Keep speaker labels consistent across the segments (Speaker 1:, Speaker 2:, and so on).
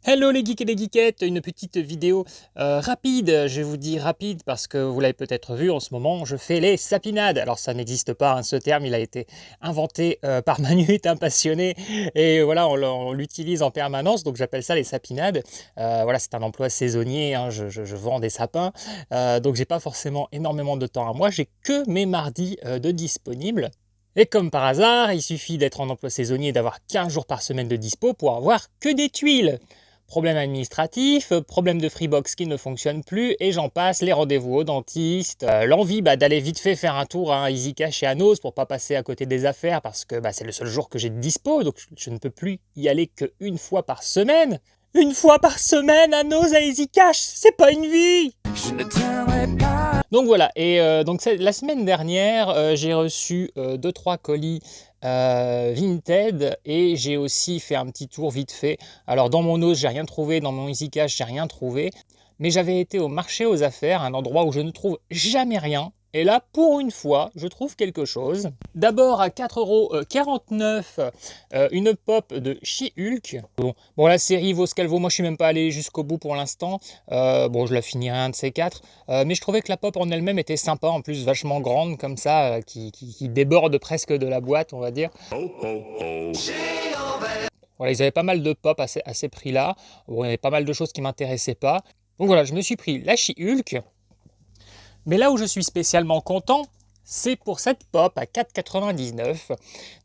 Speaker 1: Hello les geeks et les geekettes, une petite vidéo rapide, je vous dis rapide parce que vous l'avez peut-être vu en ce moment, je fais les sapinades. Alors ça n'existe pas, hein, ce terme, il a été inventé par Manu est un passionné et voilà, on l'utilise en permanence, donc j'appelle ça les sapinades. Voilà, c'est un emploi saisonnier, hein, je vends des sapins, donc j'ai pas forcément énormément de temps à moi, j'ai que mes mardis de disponibles. Et comme par hasard, il suffit d'être en emploi saisonnier et d'avoir 15 jours par semaine de dispo pour avoir que des tuiles. Problème administratif, problème de Freebox qui ne fonctionne plus, et j'en passe, les rendez-vous au dentiste, l'envie d'aller vite fait faire un tour à EasyCash et à Nose pour pas passer à côté des affaires parce que c'est le seul jour que j'ai de dispo, donc je ne peux plus y aller qu'une fois par semaine. Une fois par semaine à Nose, à EasyCash, c'est pas une vie! Donc voilà, et donc la semaine dernière, j'ai reçu 2-3 colis Vinted et j'ai aussi fait un petit tour vite fait. Alors dans mon Nose, j'ai rien trouvé, dans mon EasyCash, j'ai rien trouvé, mais j'avais été au marché aux affaires, un endroit où je ne trouve jamais rien. Et là, pour une fois, je trouve quelque chose. D'abord, à 4,49 €, une pop de She-Hulk. Bon, la série vaut ce qu'elle vaut. Moi, je suis même pas allé jusqu'au bout pour l'instant. Bon, je la finirai un de ces quatre. Mais je trouvais que la pop en elle-même était sympa. En plus, vachement grande comme ça, qui déborde presque de la boîte, on va dire. Voilà, ils avaient pas mal de pop à ces prix-là. Bon, il y avait pas mal de choses qui ne m'intéressaient pas. Donc voilà, je me suis pris la She-Hulk. Mais là où je suis spécialement content, c'est pour cette pop à 4,99 €.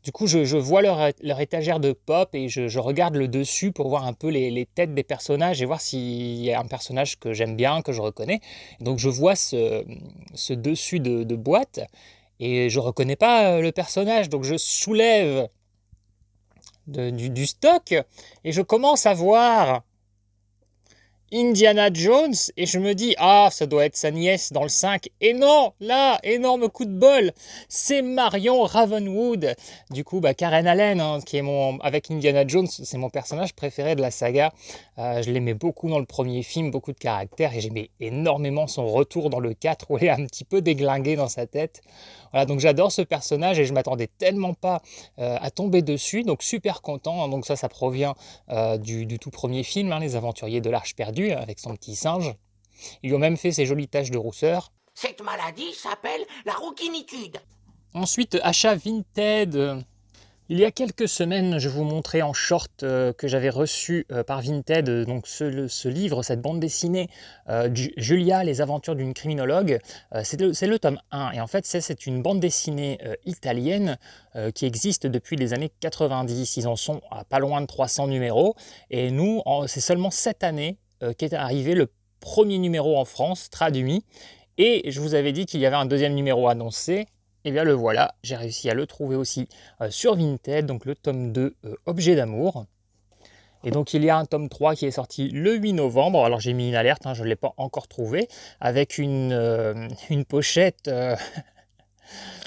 Speaker 1: Du coup, je vois leur étagère de pop et je regarde le dessus pour voir un peu les têtes des personnages et voir s'il y a un personnage que j'aime bien, que je reconnais. Donc je vois ce dessus de boîte et je ne reconnais pas le personnage. Donc je soulève du stock et je commence à voir Indiana Jones et je me dis ça doit être sa nièce dans le 5 et non, là, énorme coup de bol, c'est Marion Ravenwood, du coup Karen Allen, hein, qui est avec Indiana Jones, c'est mon personnage préféré de la saga. Je l'aimais beaucoup dans le premier film, beaucoup de caractère, et j'aimais énormément son retour dans le 4 où elle est un petit peu déglinguée dans sa tête. Voilà, donc j'adore ce personnage et je m'attendais tellement pas à tomber dessus, donc super content, hein. Donc ça provient du tout premier film, hein, Les Aventuriers de l'Arche perdue, avec son petit singe. Ils lui ont même fait ses jolies taches de rousseur.
Speaker 2: Cette maladie s'appelle la rouquinitude.
Speaker 1: Ensuite, achat Vinted. Il y a quelques semaines, je vous montrais en short que j'avais reçu par Vinted donc ce livre, cette bande dessinée, Julia, les aventures d'une criminologue. C'est le tome 1 et en fait c'est une bande dessinée italienne qui existe depuis les années 90. Ils en sont à pas loin de 300 numéros et nous, c'est seulement cette année qu'est arrivé le premier numéro en France, traduit. Et je vous avais dit qu'il y avait un deuxième numéro annoncé. Et bien le voilà, j'ai réussi à le trouver aussi sur Vinted, donc le tome 2, Objet d'amour. Et donc il y a un tome 3 qui est sorti le 8 novembre, alors j'ai mis une alerte, hein, je ne l'ai pas encore trouvé, avec une pochette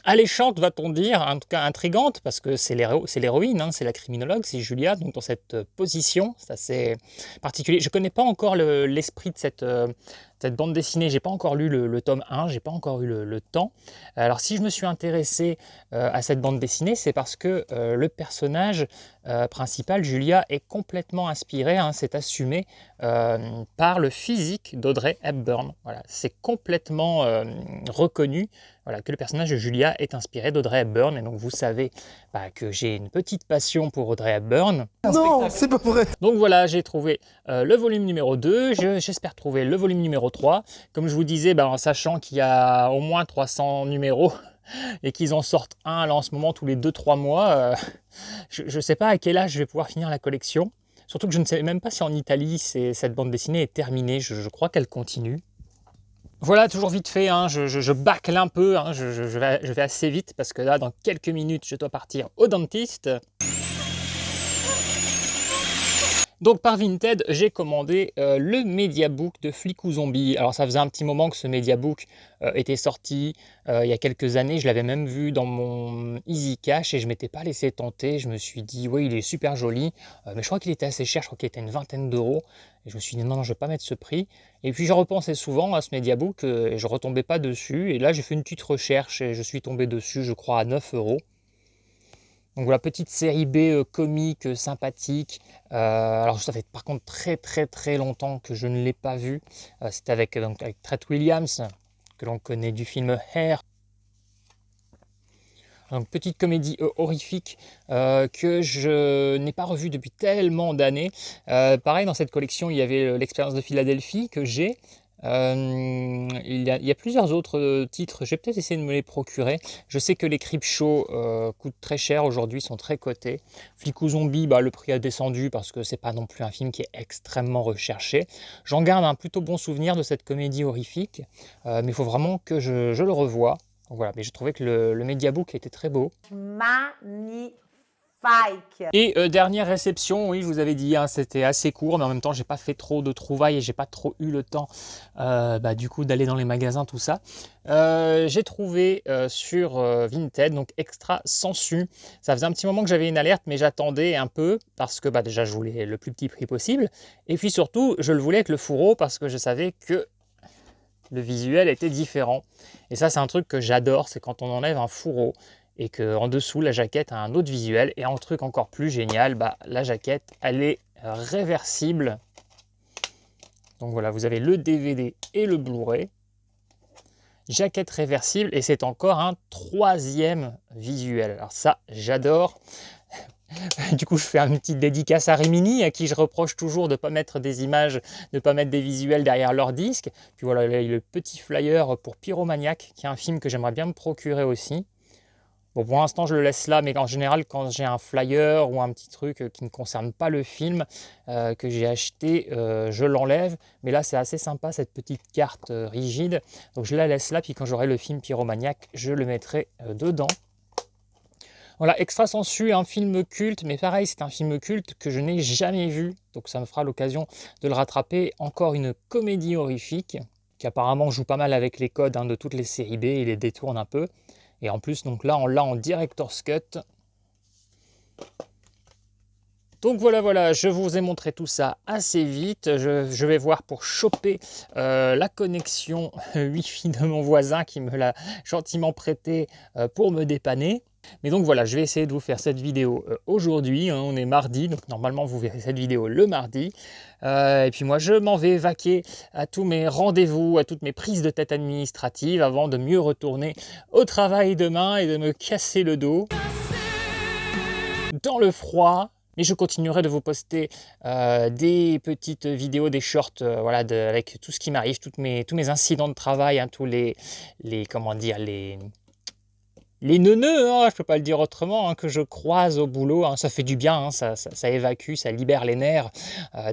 Speaker 1: alléchante, va-t-on dire, en tout cas intrigante, parce que c'est l'héroïne, hein, c'est la criminologue, c'est Julia, donc dans cette position, c'est assez particulier. Je ne connais pas encore l'esprit de cette bande dessinée, j'ai pas encore lu le tome 1, j'ai pas encore eu le temps. Alors si je me suis intéressé à cette bande dessinée, c'est parce que le personnage principal, Julia, est complètement inspiré, hein, c'est assumé par le physique d'Audrey Hepburn. Voilà, c'est complètement reconnu, voilà, que le personnage de Julia est inspiré d'Audrey Hepburn. Et donc vous savez que j'ai une petite passion pour Audrey Hepburn.
Speaker 3: Non, c'est pas vrai.
Speaker 1: Donc voilà, j'ai trouvé le volume numéro 2, j'espère trouver le volume numéro 3. Comme je vous disais, en sachant qu'il y a au moins 300 numéros et qu'ils en sortent un là, en ce moment tous les 2-3 mois, je ne sais pas à quel âge je vais pouvoir finir la collection. Surtout que je ne sais même pas si en Italie cette bande dessinée est terminée, je crois qu'elle continue. Voilà, toujours vite fait, hein, je bâcle un peu, hein, je vais assez vite parce que là, dans quelques minutes, je dois partir au dentiste. Donc par Vinted, j'ai commandé le Mediabook de Flic ou Zombie. Alors ça faisait un petit moment que ce Mediabook était sorti, il y a quelques années. Je l'avais même vu dans mon Easy Cash et je ne m'étais pas laissé tenter. Je me suis dit, oui, il est super joli, mais je crois qu'il était assez cher, je crois qu'il était une vingtaine d'euros. Et je me suis dit, non, non, je ne vais pas mettre ce prix. Et puis je repensais souvent à ce Mediabook et je ne retombais pas dessus. Et là, j'ai fait une petite recherche et je suis tombé dessus, je crois, à 9 euros. Donc voilà, petite série B comique, sympathique. Alors ça fait par contre très longtemps que je ne l'ai pas vu. C'était avec Treat Williams, que l'on connaît du film Hair. Donc petite comédie horrifique que je n'ai pas revue depuis tellement d'années. Pareil, dans cette collection, il y avait l'expérience de Philadelphie que j'ai. Il y a plusieurs autres titres, je vais peut-être essayer de me les procurer. Je sais que les Creepshow coûtent très cher aujourd'hui, sont très cotés. Flic ou Zombie, le prix a descendu parce que c'est pas non plus un film qui est extrêmement recherché. J'en garde un plutôt bon souvenir de cette comédie horrifique, mais il faut vraiment que je le revoie. Donc voilà, mais je trouvais que le Mediabook était très beau.
Speaker 3: Magnifique.
Speaker 1: Et dernière réception, oui, je vous avais dit, hein, c'était assez court, mais en même temps, j'ai pas fait trop de trouvailles et j'ai pas trop eu le temps, du coup, d'aller dans les magasins, tout ça. J'ai trouvé sur Vinted, donc Extra Sensu. Ça faisait un petit moment que j'avais une alerte, mais j'attendais un peu parce que déjà, je voulais le plus petit prix possible. Et puis surtout, je le voulais avec le fourreau parce que je savais que le visuel était différent. Et ça, c'est un truc que j'adore, c'est quand on enlève un fourreau et qu'en dessous, la jaquette a un autre visuel. Et un truc encore plus génial, la jaquette, elle est réversible. Donc voilà, vous avez le DVD et le Blu-ray. Jaquette réversible et c'est encore un troisième visuel. Alors ça, j'adore. Du coup, je fais une petite dédicace à Rimini, à qui je reproche toujours de ne pas mettre des images, de ne pas mettre des visuels derrière leur disque. Puis voilà, là, il y a le petit flyer pour Pyromaniac, qui est un film que j'aimerais bien me procurer aussi. Bon, pour l'instant, je le laisse là, mais en général, quand j'ai un flyer ou un petit truc qui ne concerne pas le film que j'ai acheté, je l'enlève. Mais là, c'est assez sympa, cette petite carte rigide. Donc, je la laisse là, puis quand j'aurai le film Pyromaniac, je le mettrai dedans. Voilà, Extra Sensu, un film culte, mais pareil, c'est un film culte que je n'ai jamais vu, donc ça me fera l'occasion de le rattraper. Encore une comédie horrifique, qui apparemment joue pas mal avec les codes de toutes les séries B, et les détourne un peu. Et en plus, donc là, on l'a en Director's Cut. Donc voilà, je vous ai montré tout ça assez vite. Je vais voir pour choper la connexion Wi-Fi de mon voisin qui me l'a gentiment prêté pour me dépanner. Mais donc voilà, je vais essayer de vous faire cette vidéo aujourd'hui, hein, on est mardi, donc normalement vous verrez cette vidéo le mardi. Et puis moi je m'en vais vaquer à tous mes rendez-vous, à toutes mes prises de tête administratives avant de mieux retourner au travail demain et de me casser le dos dans le froid. Mais je continuerai de vous poster des petites vidéos, des shorts, avec tout ce qui m'arrive, tous mes incidents de travail, hein, tous les neuneux, hein, je ne peux pas le dire autrement, hein, que je croise au boulot, hein, ça fait du bien, hein, ça évacue, ça libère les nerfs,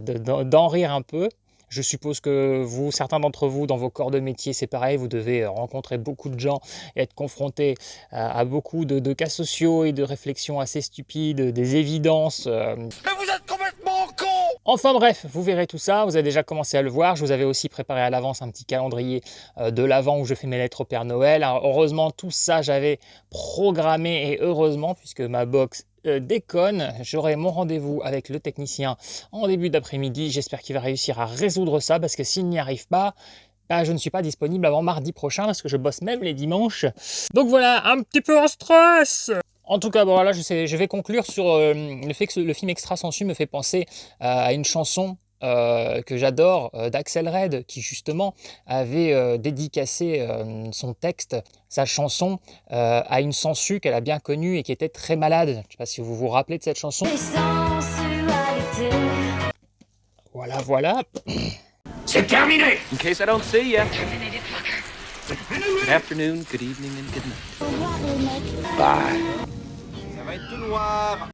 Speaker 1: d'en rire un peu. Je suppose que certains d'entre vous, dans vos corps de métier, c'est pareil, vous devez rencontrer beaucoup de gens et être confrontés à beaucoup de cas sociaux et de réflexions assez stupides, des évidences.
Speaker 2: Mais vous êtes complètement con!
Speaker 1: Enfin bref, vous verrez tout ça, vous avez déjà commencé à le voir. Je vous avais aussi préparé à l'avance un petit calendrier de l'Avent où je fais mes lettres au Père Noël. Alors, heureusement, tout ça, j'avais programmé et heureusement, puisque ma box déconne, j'aurai mon rendez-vous avec le technicien en début d'après-midi. J'espère qu'il va réussir à résoudre ça parce que s'il n'y arrive pas, je ne suis pas disponible avant mardi prochain parce que je bosse même les dimanches. Donc voilà, un petit peu en stress. En tout cas, voilà, je vais conclure sur le fait que le film Extra Sensu me fait penser à une chanson que j'adore d'Axel Red, qui justement avait dédicacé son texte, sa chanson, à une sangsue qu'elle a bien connue et qui était très malade. Je ne sais pas si vous vous rappelez de cette chanson. Voilà.
Speaker 2: C'est terminé!
Speaker 4: In case I don't see ya. Good afternoon, good evening, and good night.
Speaker 2: Bye.
Speaker 4: Ça va être tout noir.